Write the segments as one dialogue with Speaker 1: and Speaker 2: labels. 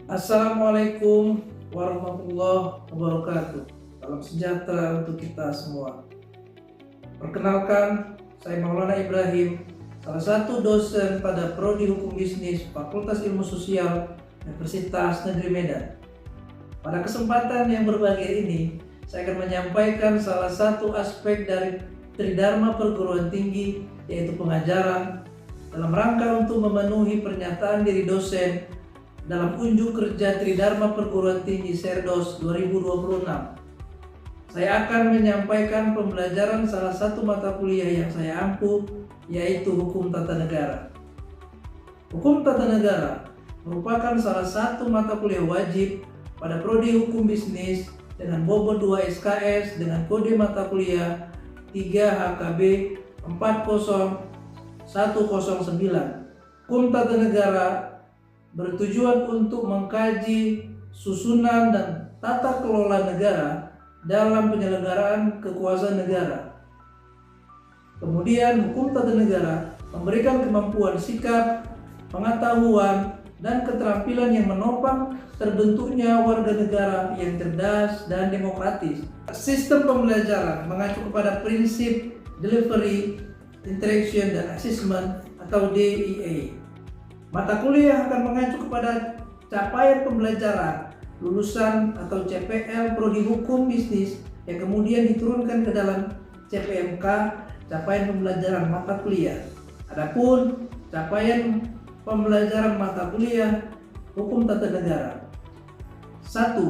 Speaker 1: Assalamualaikum warahmatullahi wabarakatuh. Salam sejahtera untuk kita semua. Perkenalkan, saya Maulana Ibrahim, salah satu dosen pada Prodi Hukum Bisnis Fakultas Ilmu Sosial Universitas Negeri Medan. Pada kesempatan yang berbahagia ini, saya akan menyampaikan salah satu aspek dari Tridharma Perguruan Tinggi, yaitu pengajaran, dalam rangka untuk memenuhi pernyataan diri dosen dalam unjuk kerja Tridharma Perguruan Tinggi Serdos 2026. Saya akan menyampaikan pembelajaran salah satu mata kuliah yang saya ampu, yaitu Hukum Tata Negara. Hukum Tata Negara merupakan salah satu mata kuliah wajib pada Prodi Hukum Bisnis dengan bobot 2 SKS dengan kode mata kuliah 3 HKB 40109. Hukum Tata Negara bertujuan untuk mengkaji susunan dan tata kelola negara dalam penyelenggaraan kekuasaan negara. Kemudian hukum tata negara memberikan kemampuan sikap, pengetahuan, dan keterampilan yang menopang terbentuknya warga negara yang cerdas dan demokratis. Sistem pembelajaran mengacu kepada prinsip delivery, interaction, dan assessment atau DIA. Mata kuliah akan mengacu kepada capaian pembelajaran lulusan atau CPL Prodi Hukum Bisnis yang kemudian diturunkan ke dalam CPMK, capaian pembelajaran mata kuliah. Adapun capaian pembelajaran mata kuliah Hukum Tata Negara. 1.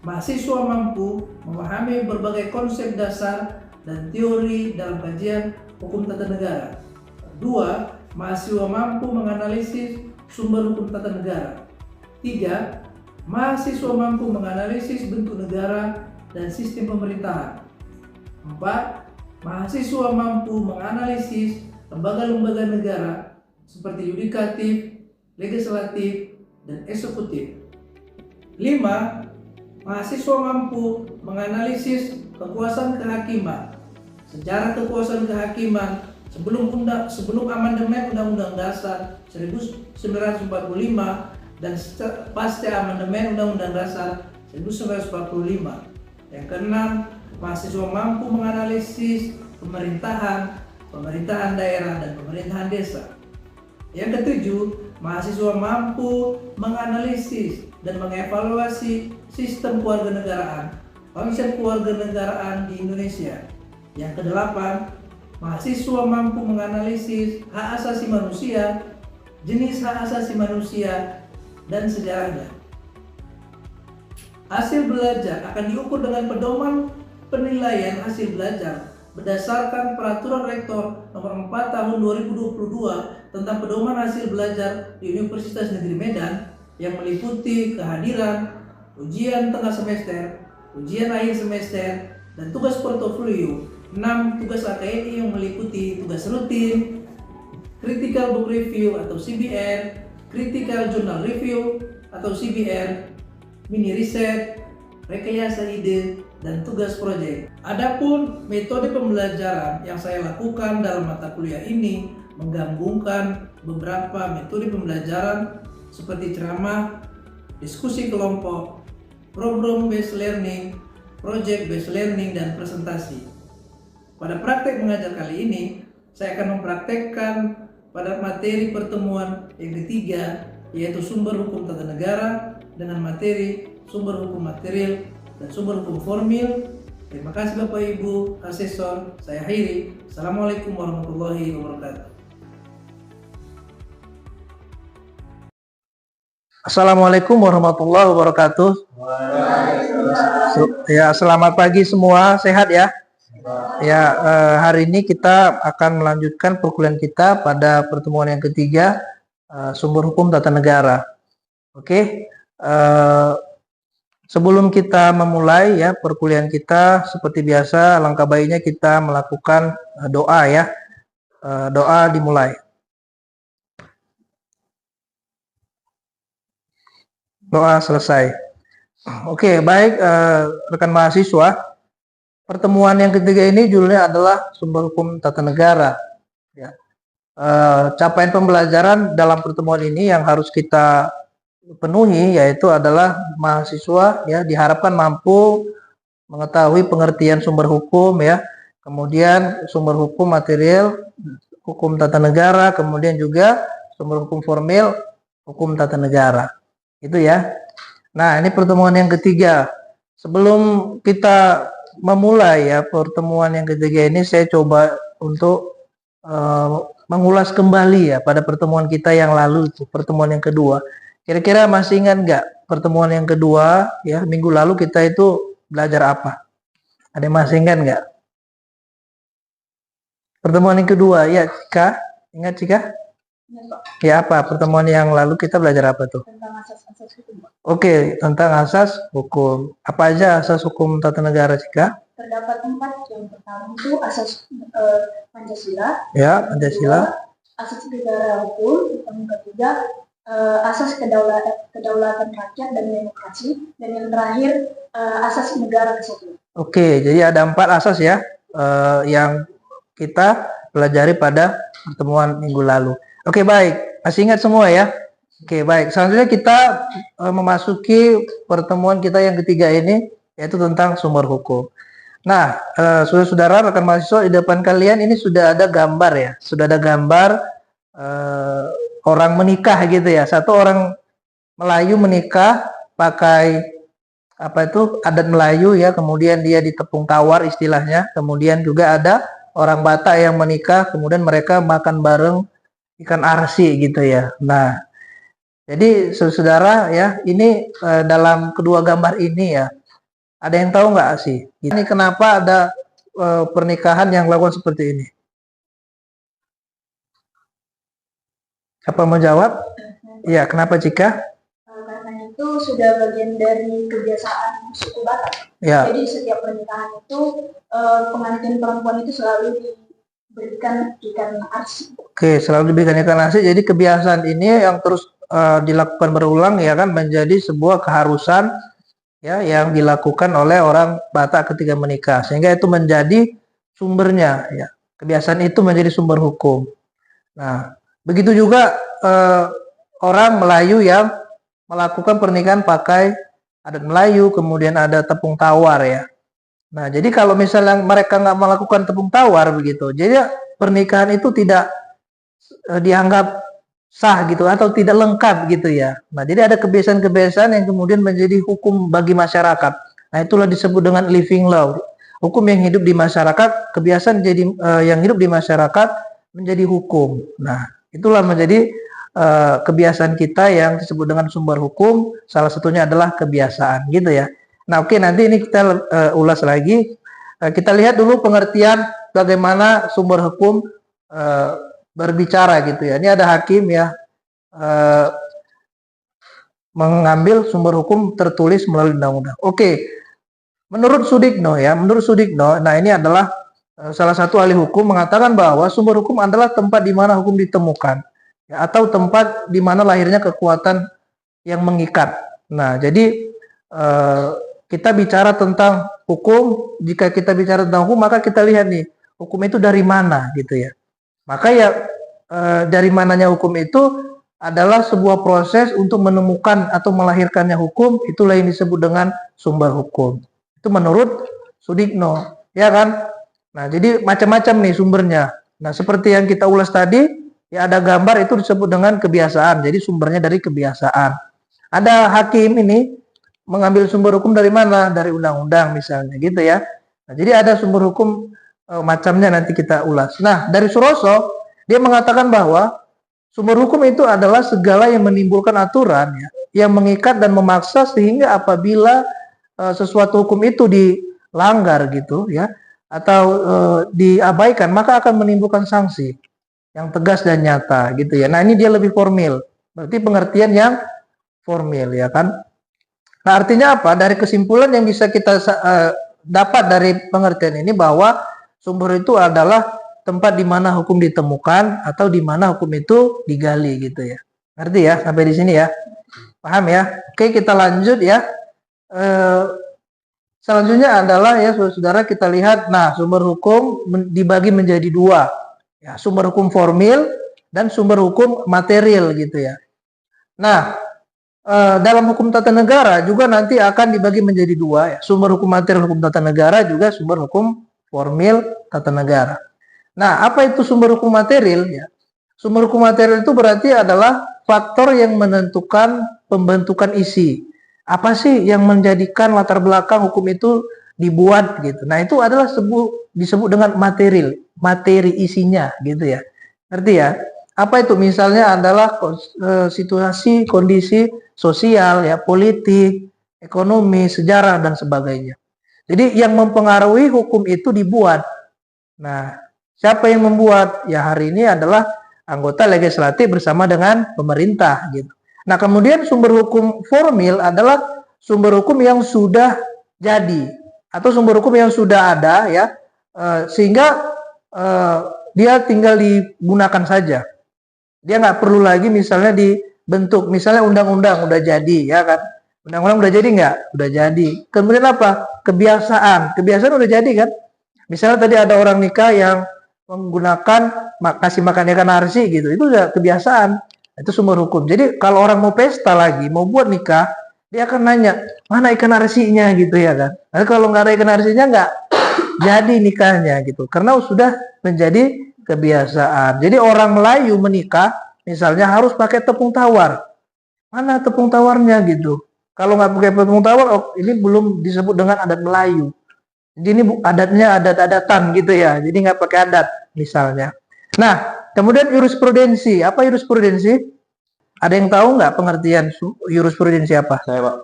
Speaker 1: Mahasiswa mampu memahami berbagai konsep dasar dan teori dalam kajian Hukum Tata Negara. 2. Mahasiswa mampu menganalisis sumber hukum tata negara. 3. Mahasiswa mampu menganalisis bentuk negara dan sistem pemerintahan. 4. Mahasiswa mampu menganalisis lembaga-lembaga negara seperti yudikatif, legislatif, dan eksekutif. 5. Mahasiswa mampu menganalisis kekuasaan kehakiman, sejarah kekuasaan kehakiman sebelum amandemen Undang-Undang Dasar 1945 dan pasca amandemen Undang-Undang Dasar 1945. Yang keenam, mahasiswa mampu menganalisis pemerintahan daerah dan pemerintahan desa. Yang ketujuh, mahasiswa mampu menganalisis dan mengevaluasi sistem kewarganegaraan, konsep kewarganegaraan di Indonesia. Yang kedelapan, mahasiswa mampu menganalisis hak asasi manusia, jenis hak asasi manusia, dan sejarahnya. Hasil belajar akan diukur dengan pedoman penilaian hasil belajar berdasarkan Peraturan Rektor Nomor 4 Tahun 2022 tentang pedoman hasil belajar di Universitas Negeri Medan yang meliputi kehadiran, ujian tengah semester, ujian akhir semester, dan tugas portofolio. 6. Tugas AKNI yang meliputi tugas rutin, Critical Book Review atau CBR, Critical Journal Review atau CBR, mini riset, rekayasa ide, dan tugas proyek. Adapun metode pembelajaran yang saya lakukan dalam mata kuliah ini menggabungkan beberapa metode pembelajaran seperti ceramah, diskusi kelompok, program based learning, project based learning, dan presentasi. Pada praktek mengajar kali ini, saya akan mempraktekkan pada materi pertemuan yang ketiga, yaitu sumber hukum tata negara dengan materi sumber hukum material dan sumber hukum formil. Terima kasih Bapak Ibu Asesor, saya akhiri. Assalamualaikum warahmatullahi wabarakatuh.
Speaker 2: Assalamualaikum warahmatullahi wabarakatuh. Ya, selamat pagi semua, sehat ya? Ya, hari ini kita akan melanjutkan perkuliahan kita pada pertemuan yang ketiga, sumber hukum tata negara. Oke, sebelum kita memulai ya perkuliahan kita, seperti biasa, alangkah baiknya kita melakukan doa ya. Doa dimulai. Doa selesai. Oke, baik rekan mahasiswa. Pertemuan yang ketiga ini judulnya adalah sumber hukum tata negara. Ya. Capaian pembelajaran dalam pertemuan ini yang harus kita penuhi, yaitu adalah mahasiswa ya diharapkan mampu mengetahui pengertian sumber hukum ya, kemudian sumber hukum material, hukum tata negara, kemudian juga sumber hukum formil, hukum tata negara. Itu ya. Nah, ini pertemuan yang ketiga. Sebelum kita memulai ya pertemuan yang ketiga ini, saya coba untuk mengulas kembali ya pada pertemuan kita yang lalu, pertemuan yang kedua. Kira-kira masih ingat nggak pertemuan yang kedua ya, minggu lalu kita itu belajar apa? Ada yang masih ingat nggak? Pertemuan yang kedua ya, Cika? Ingat Cika? Ya apa? Pertemuan yang lalu kita belajar apa tuh?
Speaker 3: Tentang asas-asas hukum.
Speaker 2: Oke, tentang asas hukum. Apa aja asas hukum tata negara, Cika?
Speaker 3: Terdapat 4. Yang pertama itu asas Pancasila.
Speaker 2: Ya, Pancasila.
Speaker 3: Asas negara hukum. Yang ketiga asas kedaulatan rakyat dan demokrasi. Dan yang terakhir asas negara kesatuan.
Speaker 2: Oke, jadi ada 4 asas ya yang kita pelajari pada pertemuan minggu lalu. Oke, baik. Masih ingat semua ya? Oke, baik. Selanjutnya kita memasuki pertemuan kita yang ketiga ini, yaitu tentang sumber hukum. Nah, saudara-saudara, rekan mahasiswa, di depan kalian ini sudah ada gambar ya. Sudah ada gambar orang menikah gitu ya. Satu orang Melayu menikah pakai apa itu adat Melayu ya, kemudian dia ditepung tawar istilahnya. Kemudian juga ada orang Batak yang menikah, kemudian mereka makan bareng ikan arsi gitu ya. Nah, jadi saudara ya, ini dalam kedua gambar ini ya, ada yang tahu nggak sih? Ini kenapa ada pernikahan yang lakukan seperti ini? Apa mau jawab? Iya, kenapa Cika?
Speaker 3: Karena itu sudah bagian dari kebiasaan suku Batak.
Speaker 2: Ya.
Speaker 3: Jadi setiap pernikahan itu pengantin perempuan itu selalu diberikan ikan arsi.
Speaker 2: Oke, selalu diberikan ikan arsi. Jadi kebiasaan ini yang terus dilakukan berulang ya kan, menjadi sebuah keharusan ya yang dilakukan oleh orang Batak ketika menikah, sehingga itu menjadi sumbernya ya. Kebiasaan itu menjadi sumber hukum. Nah, begitu juga orang Melayu yang melakukan pernikahan pakai adat Melayu, kemudian ada tepung tawar ya. Nah, jadi kalau misalnya mereka nggak melakukan tepung tawar begitu, jadi pernikahan itu tidak dianggap sah gitu atau tidak lengkap gitu ya. Nah, jadi ada kebiasaan-kebiasaan yang kemudian menjadi hukum bagi masyarakat. Nah, itulah disebut dengan living law. Hukum yang hidup di masyarakat, kebiasaan jadi yang hidup di masyarakat menjadi hukum. Nah, itulah menjadi kebiasaan kita yang disebut dengan sumber hukum. Salah satunya adalah kebiasaan gitu ya. Nah, oke, nanti ini kita ulas lagi. Kita lihat dulu pengertian bagaimana sumber hukum berbicara gitu ya. Ini ada hakim ya mengambil sumber hukum tertulis melalui undang-undang. Oke, menurut Sudikno ya, nah ini adalah salah satu ahli hukum mengatakan bahwa sumber hukum adalah tempat di mana hukum ditemukan ya, atau tempat di mana lahirnya kekuatan yang mengikat. Nah, jadi kita bicara tentang hukum, jika kita bicara tentang hukum maka kita lihat nih, hukum itu dari mana gitu ya. Maka ya dari mananya hukum itu adalah sebuah proses untuk menemukan atau melahirkannya hukum, itulah yang disebut dengan sumber hukum. Itu menurut Sudikno, ya kan? Nah, jadi macam-macam nih sumbernya. Nah, seperti yang kita ulas tadi, ya ada gambar itu disebut dengan kebiasaan. Jadi sumbernya dari kebiasaan. Ada hakim ini mengambil sumber hukum dari mana? Dari undang-undang misalnya, gitu ya. Nah, jadi ada sumber hukum macamnya nanti kita ulas. Nah, dari Suroso dia mengatakan bahwa sumber hukum itu adalah segala yang menimbulkan aturan ya, yang mengikat dan memaksa sehingga apabila sesuatu hukum itu dilanggar gitu ya, atau diabaikan maka akan menimbulkan sanksi yang tegas dan nyata gitu ya. Nah, ini dia lebih formil. Berarti pengertian yang formil ya kan. Nah, artinya apa? Dari kesimpulan yang bisa kita dapat dari pengertian ini bahwa sumber itu adalah tempat di mana hukum ditemukan atau di mana hukum itu digali gitu ya. Ngerti ya sampai di sini ya? Paham ya? Oke, kita lanjut ya. Selanjutnya adalah ya saudara kita lihat, nah sumber hukum dibagi menjadi dua. Ya, sumber hukum formil dan sumber hukum material gitu ya. Nah, dalam hukum tata negara juga nanti akan dibagi menjadi dua ya. Sumber hukum material hukum tata negara juga sumber hukum formil tata negara. Nah, apa itu sumber hukum material ya? Sumber hukum material itu berarti adalah faktor yang menentukan pembentukan isi. Apa sih yang menjadikan latar belakang hukum itu dibuat gitu. Nah, itu adalah disebut dengan material, materi isinya gitu ya. Ngerti ya? Apa itu? Misalnya adalah situasi, kondisi sosial ya, politik, ekonomi, sejarah dan sebagainya. Jadi yang mempengaruhi hukum itu dibuat. Nah, siapa yang membuat? Ya hari ini adalah anggota legislatif bersama dengan pemerintah gitu. Nah, kemudian sumber hukum formil adalah sumber hukum yang sudah jadi atau sumber hukum yang sudah ada ya, sehingga dia tinggal digunakan saja. Dia nggak perlu lagi misalnya dibentuk, misalnya undang-undang udah jadi ya kan, undang-undang udah jadi nggak? Udah jadi. Kemudian apa? Kebiasaan udah jadi kan. Misalnya tadi ada orang nikah yang menggunakan kasih makan ikan arsi gitu, itu udah kebiasaan, itu sumber hukum. Jadi kalau orang mau pesta lagi, mau buat nikah, dia akan nanya mana ikan arsinya gitu ya kan. Nah, kalau nggak ada ikan arsinya nggak jadi nikahnya gitu, karena sudah menjadi kebiasaan. Jadi orang Melayu menikah misalnya harus pakai tepung tawar. Mana tepung tawarnya gitu? Kalau nggak pakai tepung tawar, oh, ini belum disebut dengan adat Melayu. Jadi ini adatnya adat-adatan gitu ya. Jadi nggak pakai adat misalnya. Nah, kemudian jurisprudensi. Apa jurisprudensi? Ada yang tahu nggak pengertian jurisprudensi apa?
Speaker 4: Saya, Pak.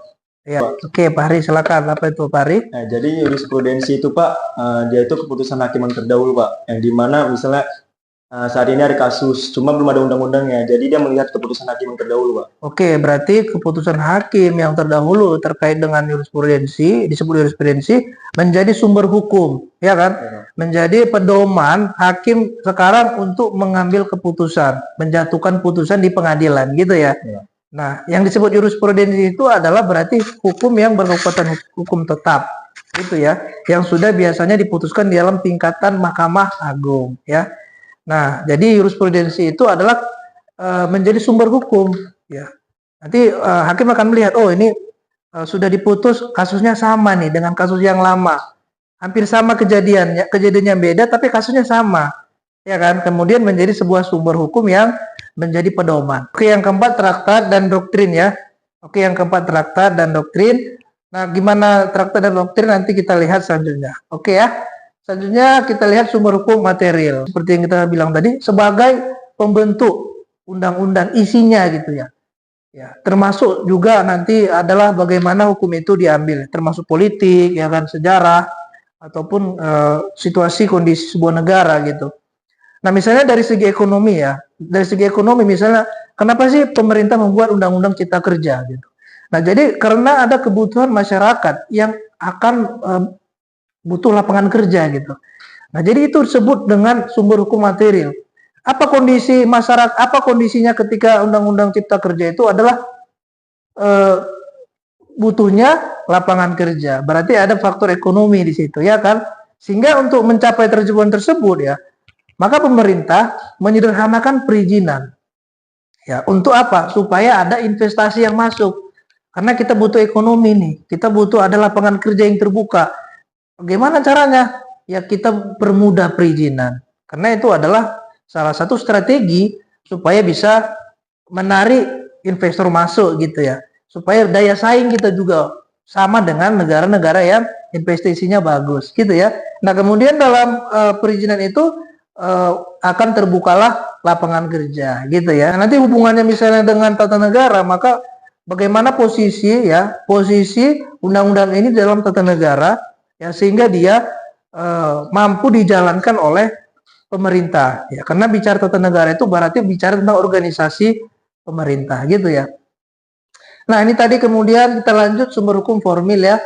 Speaker 2: Ya, oke, Pak Hari silakan. Apa itu, Pak Hari?
Speaker 4: Nah, jadi jurisprudensi itu, Pak, dia itu keputusan hakim yang terdahulu, Pak. Yang dimana misalnya saat ini ada kasus, cuma belum ada undang-undangnya. Jadi dia melihat keputusan hakim yang terdahulu, Pak.
Speaker 2: Oke, berarti keputusan hakim yang terdahulu terkait dengan jurisprudensi, disebut jurisprudensi, menjadi sumber hukum, ya kan?
Speaker 4: Ya.
Speaker 2: Menjadi pedoman hakim sekarang untuk mengambil keputusan, menjatuhkan putusan di pengadilan, gitu ya.
Speaker 4: Ya.
Speaker 2: Nah, yang disebut jurisprudensi itu adalah berarti hukum yang berkekuatan hukum tetap, itu ya, yang sudah biasanya diputuskan di dalam tingkatan Mahkamah Agung, ya. Nah, jadi jurisprudensi itu adalah menjadi sumber hukum, ya. Nanti hakim akan melihat, oh ini sudah diputus kasusnya sama nih dengan kasus yang lama, hampir sama kejadiannya beda tapi kasusnya sama, ya kan? Kemudian menjadi sebuah sumber hukum yang menjadi pedoman. Oke, yang keempat traktat dan doktrin ya. Oke, yang keempat traktat dan doktrin. Nah, gimana traktat dan doktrin nanti kita lihat selanjutnya. Oke ya. Selanjutnya kita lihat sumber hukum material. Seperti yang kita bilang tadi, sebagai pembentuk undang-undang isinya gitu ya. Ya, termasuk juga nanti adalah bagaimana hukum itu diambil, termasuk politik, ya kan, sejarah ataupun situasi kondisi sebuah negara gitu. Nah, misalnya dari segi ekonomi ya, dari segi ekonomi misalnya, kenapa sih pemerintah membuat undang-undang cipta kerja gitu? Nah, jadi karena ada kebutuhan masyarakat yang akan butuh lapangan kerja gitu. Nah, jadi itu disebut dengan sumber hukum material. Apa kondisi masyarakat? Apa kondisinya ketika undang-undang cipta kerja itu adalah butuhnya lapangan kerja. Berarti ada faktor ekonomi di situ, ya kan? Sehingga untuk mencapai tujuan tersebut ya, maka pemerintah menyederhanakan perizinan. Ya, untuk apa? Supaya ada investasi yang masuk. Karena kita butuh ekonomi nih, kita butuh ada lapangan kerja yang terbuka. Bagaimana caranya? Ya kita permudah perizinan. Karena itu adalah salah satu strategi supaya bisa menarik investor masuk gitu ya. Supaya daya saing kita juga sama dengan negara-negara yang investasinya bagus gitu ya. Nah, kemudian dalam perizinan itu akan terbukalah lapangan kerja gitu ya. Nanti hubungannya misalnya dengan tata negara, maka bagaimana posisi undang-undang ini dalam tata negara ya, sehingga dia mampu dijalankan oleh pemerintah ya. Karena bicara tata negara itu berarti bicara tentang organisasi pemerintah gitu ya. Nah, ini tadi kemudian kita lanjut sumber hukum formil ya,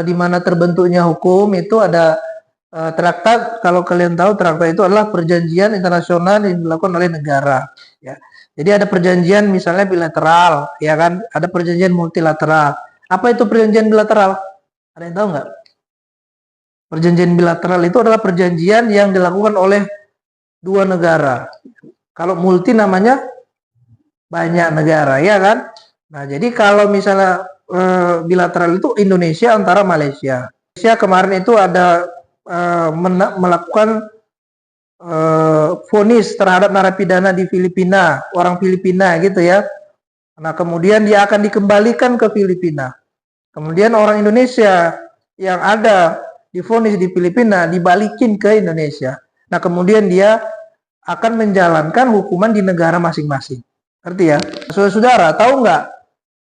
Speaker 2: di mana terbentuknya hukum itu ada traktat. Kalau kalian tahu, traktat itu adalah perjanjian internasional yang dilakukan oleh negara ya. Jadi ada perjanjian misalnya bilateral ya kan, ada perjanjian multilateral. Apa itu perjanjian bilateral? Ada yang tahu nggak? Perjanjian bilateral itu adalah perjanjian yang dilakukan oleh dua negara. Kalau multi namanya banyak negara ya kan. Nah, jadi kalau misalnya bilateral itu Indonesia antara Malaysia. Malaysia kemarin itu ada melakukan vonis terhadap narapidana di Filipina, orang Filipina gitu ya. Nah, kemudian dia akan dikembalikan ke Filipina. Kemudian orang Indonesia yang ada divonis di Filipina dibalikin ke Indonesia. Nah, kemudian dia akan menjalankan hukuman di negara masing-masing. Ngerti ya? Saudara-saudara, tahu nggak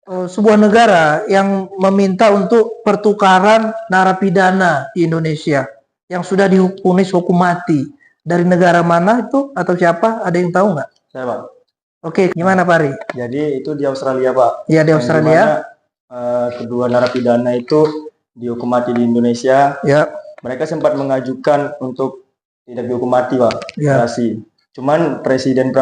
Speaker 2: sebuah negara yang meminta untuk pertukaran narapidana di Indonesia yang sudah divonis hukum mati dari negara mana itu atau siapa? Ada yang tahu nggak?
Speaker 4: Saya, Pak.
Speaker 2: Oke, gimana Pak Ari?
Speaker 4: Jadi itu di Australia, Pak.
Speaker 2: Ya, di
Speaker 4: Yang
Speaker 2: Australia.
Speaker 4: dimana, kedua narapidana itu dihukum mati di Indonesia.
Speaker 2: Ya,
Speaker 4: Mereka sempat mengajukan untuk tidak dihukum mati, Pak.
Speaker 2: ya,
Speaker 4: Gerasi. Cuman Presiden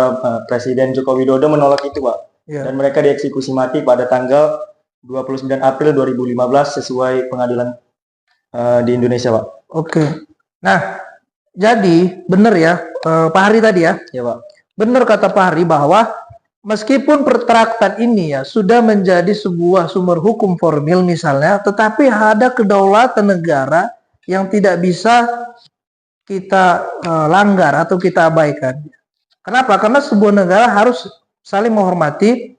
Speaker 4: Joko Widodo menolak itu, Pak.
Speaker 2: ya.
Speaker 4: Dan mereka dieksekusi mati pada tanggal 29 April 2015 sesuai pengadilan di Indonesia, Pak.
Speaker 2: Oke. Nah, jadi benar ya Pak Hari tadi ya.
Speaker 4: Ya, Pak.
Speaker 2: Benar kata Pak Hari bahwa meskipun traktat ini ya sudah menjadi sebuah sumber hukum formil misalnya, tetapi ada kedaulatan negara yang tidak bisa kita langgar atau kita abaikan. Kenapa? Karena sebuah negara harus saling menghormati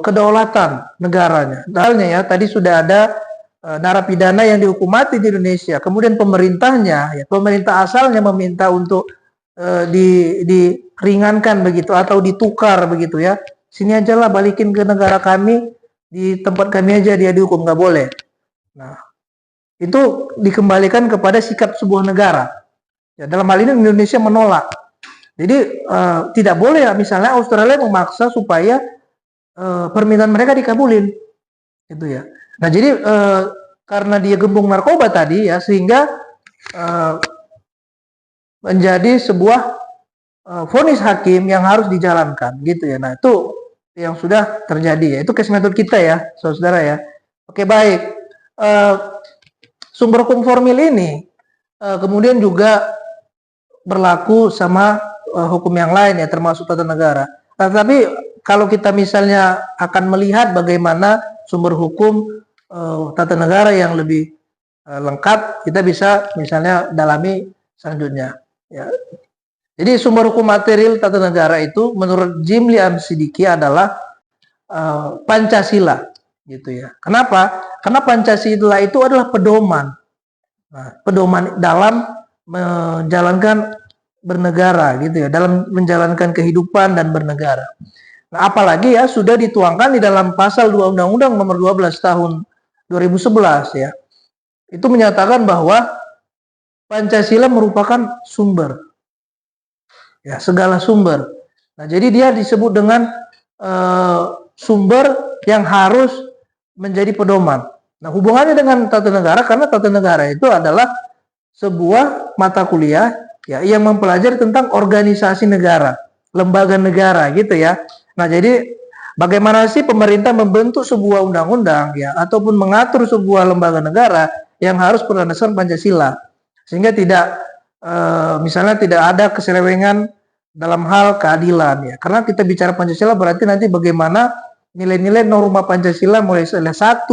Speaker 2: kedaulatan negaranya. Misalnya ya, tadi sudah ada narapidana yang dihukum mati di Indonesia. Kemudian pemerintahnya, ya, pemerintah asalnya meminta untuk diringankan begitu atau ditukar begitu ya. Sini aja lah, balikin ke negara kami, di tempat kami aja dia dihukum, nggak boleh. Nah, itu dikembalikan kepada sikap sebuah negara. Ya, dalam hal ini Indonesia menolak. Jadi tidak boleh ya, misalnya Australia memaksa supaya permintaan mereka dikabulin, gitu ya. Nah, jadi karena dia gembong narkoba tadi ya, sehingga menjadi sebuah vonis hakim yang harus dijalankan, gitu ya. Nah, itu yang sudah terjadi ya. Itu case method kita ya, saudara ya. Oke, baik. Sumber hukum formil ini kemudian juga berlaku sama hukum yang lain ya, termasuk tata negara. Nah, tapi kalau kita misalnya akan melihat bagaimana sumber hukum tata negara yang lebih lengkap, kita bisa misalnya dalami selanjutnya. Ya. Jadi sumber hukum material tata negara itu menurut Jimli Siddiqui adalah Pancasila, gitu ya. Kenapa? Karena Pancasila itu adalah pedoman. Nah, pedoman dalam menjalankan bernegara gitu ya, dalam menjalankan kehidupan dan bernegara. Nah, apalagi ya sudah dituangkan di dalam pasal 2 Undang-Undang Nomor 12 Tahun 2011 ya. Itu menyatakan bahwa Pancasila merupakan sumber. Ya, segala sumber. Nah, jadi dia disebut dengan sumber yang harus menjadi pedoman. Nah, hubungannya dengan tata negara karena tata negara itu adalah sebuah mata kuliah ya yang mempelajari tentang organisasi negara, lembaga negara gitu ya. Nah, jadi bagaimana sih pemerintah membentuk sebuah undang-undang ya ataupun mengatur sebuah lembaga negara yang harus berdasarkan Pancasila. Sehingga tidak misalnya tidak ada keselewengan dalam hal keadilan ya. Karena kita bicara Pancasila berarti nanti bagaimana nilai-nilai norma Pancasila mulai sila 1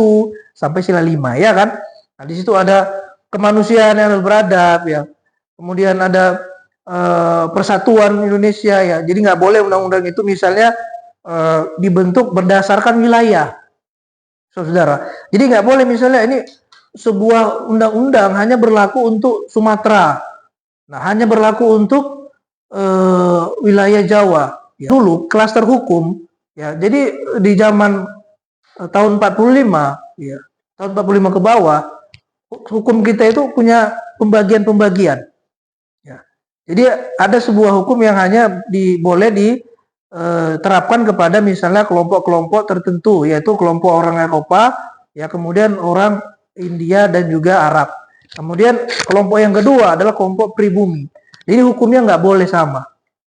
Speaker 2: sampai sila 5 ya kan. Nah, di situ ada kemanusiaan yang beradab ya. Kemudian ada persatuan Indonesia ya. Jadi nggak boleh undang-undang itu misalnya dibentuk berdasarkan wilayah, saudara. Jadi nggak boleh misalnya ini sebuah undang-undang hanya berlaku untuk Sumatera, nah hanya berlaku untuk wilayah Jawa. Ya. Dulu klaster hukum, ya. Jadi di zaman tahun 45, ya, tahun 45 ke bawah, hukum kita itu punya pembagian-pembagian. Ya. Jadi ada sebuah hukum yang hanya boleh diterapkan kepada misalnya kelompok-kelompok tertentu, yaitu kelompok orang Eropa, ya kemudian orang India dan juga Arab. Kemudian kelompok yang kedua adalah kelompok pribumi. Jadi hukumnya nggak boleh sama.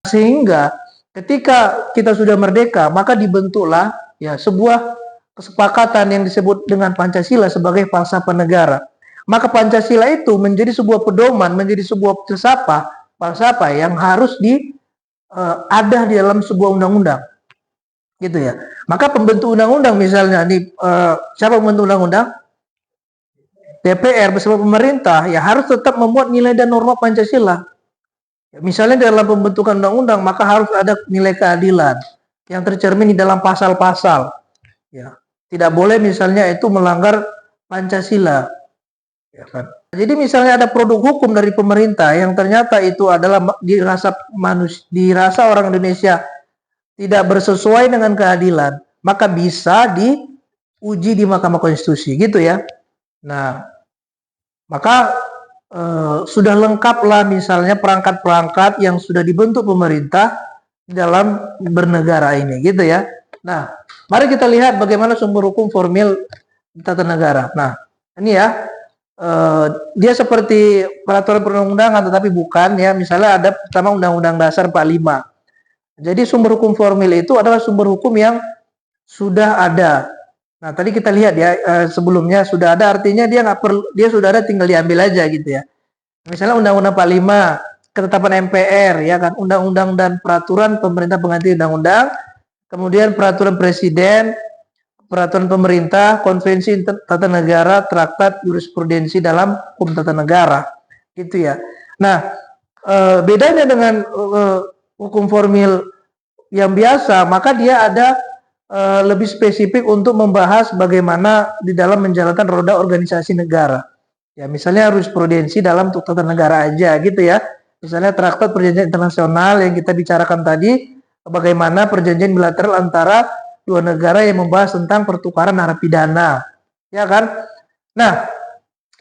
Speaker 2: Sehingga ketika kita sudah merdeka, maka dibentuklah ya sebuah kesepakatan yang disebut dengan Pancasila sebagai falsafah negara. Maka Pancasila itu menjadi sebuah pedoman, menjadi sebuah falsafah yang harus ada di dalam sebuah undang-undang. gitu ya. Maka pembentuk undang-undang misalnya siapa pembentuk undang-undang? DPR bersama pemerintah ya harus tetap memuat nilai dan norma Pancasila. Ya, misalnya dalam pembentukan undang-undang maka harus ada nilai keadilan yang tercermin di dalam pasal-pasal. Ya, tidak boleh misalnya itu melanggar Pancasila. Ya kan? Jadi misalnya ada produk hukum dari pemerintah yang ternyata itu adalah dirasa orang Indonesia tidak bersesuai dengan keadilan, maka bisa diuji di Mahkamah Konstitusi gitu ya. Nah, maka sudah lengkaplah misalnya perangkat-perangkat yang sudah dibentuk pemerintah dalam bernegara ini gitu ya. Nah, mari kita lihat bagaimana sumber hukum formil tata negara. Nah, ini ya, dia seperti peraturan perundang-undangan tetapi bukan ya. Misalnya ada pertama Undang-Undang Dasar 45. Jadi sumber hukum formil itu adalah sumber hukum yang sudah ada. Nah, tadi kita lihat ya, sebelumnya sudah ada, artinya dia nggak perlu, dia sudah ada, tinggal diambil aja gitu ya. Misalnya Undang-Undang 45, ketetapan MPR ya kan, undang-undang dan peraturan pemerintah pengganti undang-undang, kemudian peraturan presiden, peraturan pemerintah, konvensi tata negara, traktat, jurisprudensi dalam hukum tata negara, gitu ya. Nah, bedanya dengan hukum formil yang biasa, maka dia ada lebih spesifik untuk membahas bagaimana di dalam menjalankan roda organisasi negara. Ya, misalnya jurisprudensi dalam tata negara aja gitu ya. Misalnya traktat perjanjian internasional yang kita bicarakan tadi, bagaimana perjanjian bilateral antara dua negara yang membahas tentang pertukaran narapidana. Ya kan? Nah,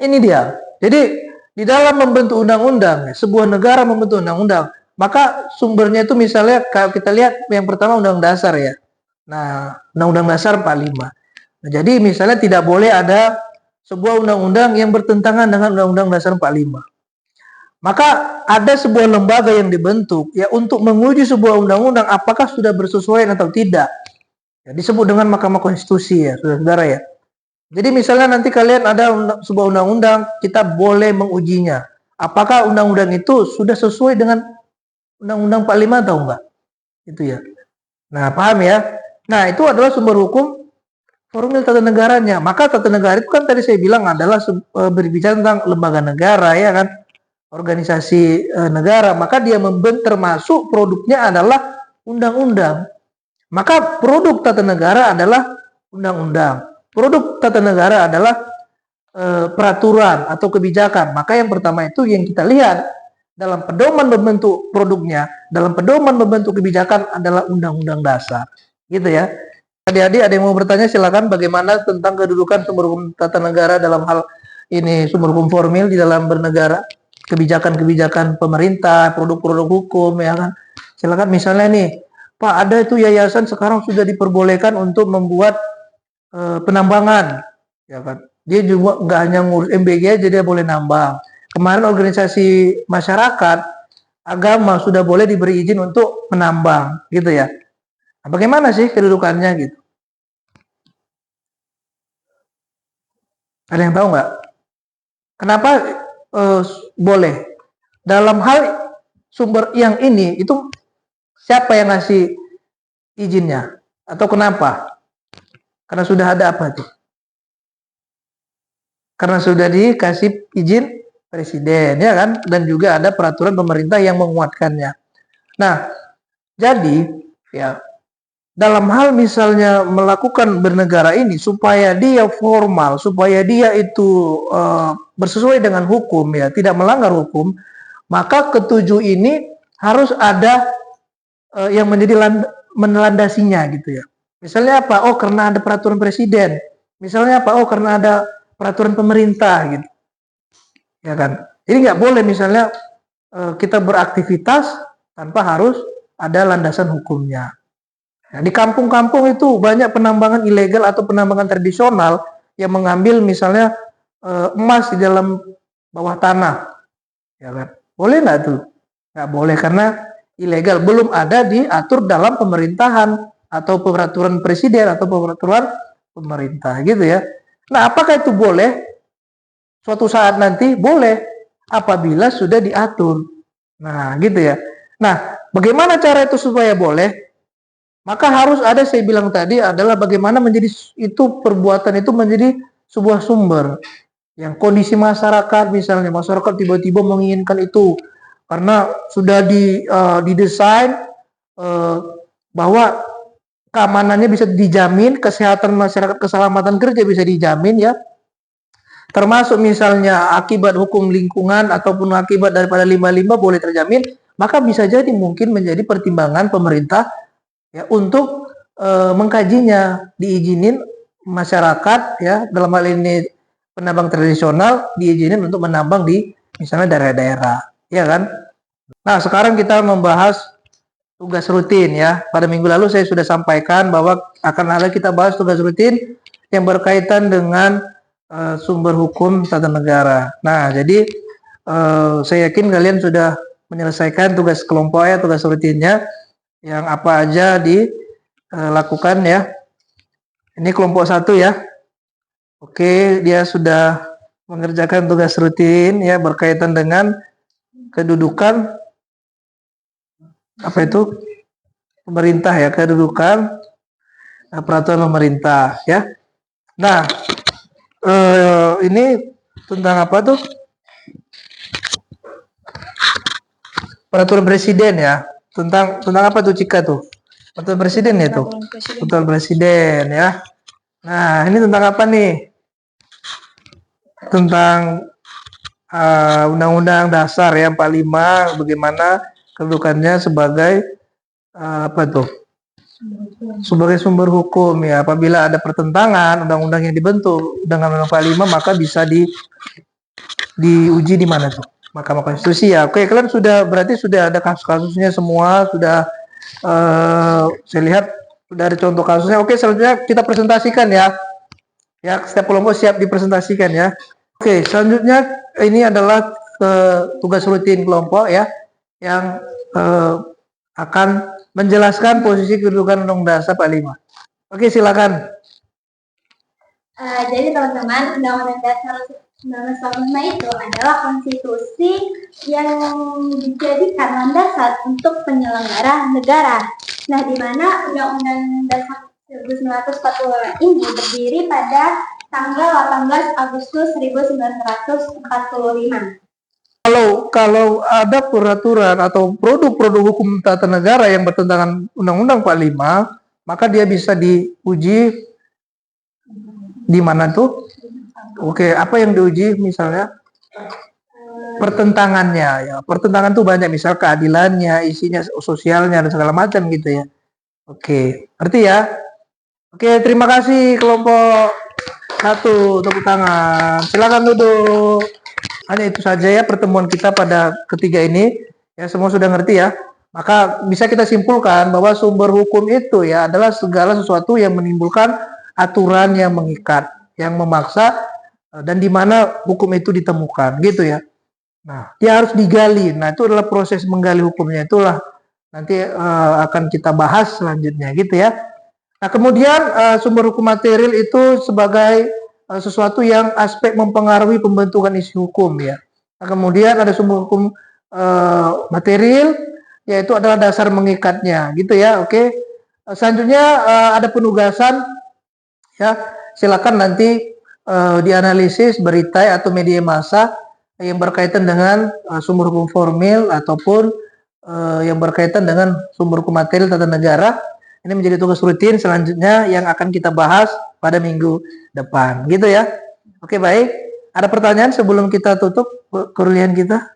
Speaker 2: ini dia. Jadi di dalam membentuk undang-undang, sebuah negara membentuk undang-undang, maka sumbernya itu misalnya kalau kita lihat yang pertama Undang-Undang Dasar ya. Nah, Undang-Undang Dasar 45. Nah, jadi misalnya tidak boleh ada sebuah undang-undang yang bertentangan dengan Undang-Undang Dasar 45. Maka ada sebuah lembaga yang dibentuk ya untuk menguji sebuah undang-undang apakah sudah bersesuaian atau tidak. Ya, disebut dengan Mahkamah Konstitusi ya, saudara-saudara ya. Jadi misalnya nanti kalian ada sebuah undang-undang, kita boleh mengujinya. Apakah undang-undang itu sudah sesuai dengan Undang-Undang 45 atau enggak? Itu ya. Nah, paham ya? Nah, itu adalah sumber hukum formil tata negaranya. Maka tata negara itu kan tadi saya bilang adalah berbicara tentang lembaga negara ya kan, organisasi negara. Maka dia termasuk produknya adalah undang-undang. Maka produk tata negara adalah undang-undang. Produk tata negara adalah peraturan atau kebijakan. Maka yang pertama itu yang kita lihat dalam pedoman membentuk produknya, dalam pedoman membentuk kebijakan adalah Undang-Undang Dasar. Gitu ya. Adik-adik ada yang mau bertanya silakan, bagaimana tentang kedudukan sumber hukum tata negara dalam hal ini, sumber hukum formil di dalam bernegara, kebijakan-kebijakan pemerintah, produk-produk hukum ya kan. Silakan misalnya nih, Pak, ada itu yayasan sekarang sudah diperbolehkan untuk membuat penambangan ya kan. Dia juga nggak hanya ngurus MBG aja, dia boleh nambang. Kemarin organisasi masyarakat agama sudah boleh diberi izin untuk menambang gitu ya. Nah, bagaimana sih kedudukannya gitu? Ada yang tahu nggak? Kenapa boleh? Dalam hal sumber yang ini itu siapa yang ngasih izinnya? Atau kenapa? Karena sudah ada apa tuh? Karena sudah dikasih izin presiden ya kan, dan juga ada peraturan pemerintah yang menguatkannya. Nah, jadi ya dalam hal misalnya melakukan bernegara ini supaya dia formal, supaya dia itu bersesuai dengan hukum ya, tidak melanggar hukum, maka ketujuh ini harus ada yang menjadi melandasinya gitu ya. Misalnya apa? Oh, karena ada peraturan presiden. Misalnya apa? Oh, karena ada peraturan pemerintah gitu. Ya kan? Jadi nggak boleh misalnya kita beraktivitas tanpa harus ada landasan hukumnya. Nah, di kampung-kampung itu banyak penambangan ilegal atau penambangan tradisional yang mengambil misalnya emas di dalam bawah tanah, ya kan? Boleh nggak tuh? Nggak boleh karena ilegal, belum ada diatur dalam pemerintahan atau peraturan presiden atau peraturan pemerintah gitu ya. Nah, apakah itu boleh? Suatu saat nanti boleh apabila sudah diatur. Nah, gitu ya. Nah, bagaimana cara itu supaya boleh? Maka harus ada, saya bilang tadi, adalah bagaimana menjadi itu perbuatan itu menjadi sebuah sumber. Yang kondisi masyarakat, misalnya masyarakat tiba-tiba menginginkan itu karena sudah didesain bahwa keamanannya bisa dijamin, kesehatan masyarakat, keselamatan kerja bisa dijamin ya. Termasuk misalnya akibat hukum lingkungan ataupun akibat daripada 55 boleh terjamin, maka bisa jadi mungkin menjadi pertimbangan pemerintah ya untuk mengkajinya, diizinin masyarakat ya, dalam hal ini penambang tradisional diizinin untuk menambang di misalnya daerah-daerah, ya kan? Nah, sekarang kita membahas tugas rutin ya. Pada minggu lalu saya sudah sampaikan bahwa akan ada kita bahas tugas rutin yang berkaitan dengan sumber hukum tata negara. Nah, jadi saya yakin kalian sudah menyelesaikan tugas kelompoknya, tugas rutinnya, yang apa aja dilakukan ya. Ini kelompok 1 ya. Oke, dia sudah mengerjakan tugas rutin ya berkaitan dengan kedudukan apa itu pemerintah ya, kedudukan peraturan pemerintah ya. Nah, ini tentang apa tuh? Peraturan presiden ya. Tentang apa tuh Cika tuh? Peraturan presiden ya tuh. Peraturan presiden ya. Nah, ini tentang apa nih? Tentang Undang-Undang Dasar ya 45, bagaimana kedudukannya sebagai apa tuh? Sebagai sumber hukum ya. Apabila ada pertentangan undang-undang yang dibentuk dengan Undang-Undang 45, maka bisa diuji di mana tuh? Mahkamah Konstitusi ya. Oke, kalian berarti sudah ada kasus-kasusnya semua, sudah saya lihat sudah ada contoh kasusnya. Oke, selanjutnya kita presentasikan ya. Ya, setiap kelompok siap dipresentasikan ya. Oke, selanjutnya ini adalah tugas rutin kelompok ya, yang akan menjelaskan posisi kedudukan Undang-Undang Dasar 45. Oke, silakan.
Speaker 3: Jadi teman-teman, Undang-Undang Dasar 1945 itu adalah konstitusi yang dijadikan landasan untuk penyelenggara negara. Nah, di mana Undang-Undang Dasar 1945 ini berdiri pada tanggal 18 Agustus 1945.
Speaker 2: Kalau ada peraturan atau produk-produk hukum tata negara yang bertentangan Undang-Undang 45, maka dia bisa diuji di mana tuh? Oke, apa yang diuji misalnya? Pertentangannya ya. Pertentangan tuh banyak, misal keadilannya, isinya, sosialnya dan segala macam gitu ya. Oke, ngerti ya? Oke, terima kasih kelompok 1, tepuk tangan. Silakan duduk. Hanya itu saja ya pertemuan kita pada ketiga ini. Ya, semua sudah ngerti ya. Maka bisa kita simpulkan bahwa sumber hukum itu ya adalah segala sesuatu yang menimbulkan aturan yang mengikat, yang memaksa, dan di mana hukum itu ditemukan, gitu ya. Nah, dia harus digali. Nah, itu adalah proses menggali hukumnya, itulah nanti akan kita bahas selanjutnya, gitu ya. Nah, kemudian sumber hukum material itu sebagai sesuatu yang aspek mempengaruhi pembentukan isi hukum ya. Nah, kemudian ada sumber hukum material, yaitu adalah dasar mengikatnya, gitu ya. Oke. Selanjutnya ada penugasan ya. Silakan nanti dianalisis berita atau media massa yang berkaitan dengan sumber hukum formil ataupun yang berkaitan dengan sumber hukum material tata negara. Ini menjadi tugas rutin selanjutnya yang akan kita bahas pada minggu depan, gitu ya. Oke, baik. Ada pertanyaan sebelum kita tutup kuliah kita?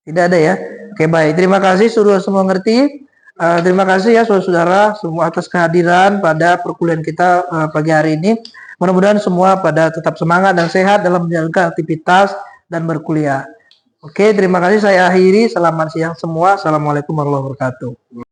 Speaker 2: Tidak ada ya. Oke, baik. Terima kasih sudah semua ngerti. Terima kasih ya saudara-saudara semua atas kehadiran pada perkuliahan kita pagi hari ini. Mudah-mudahan semua pada tetap semangat dan sehat dalam menjalankan aktivitas dan berkuliah. Oke, terima kasih. Saya akhiri. Selamat siang semua. Assalamualaikum warahmatullahi wabarakatuh.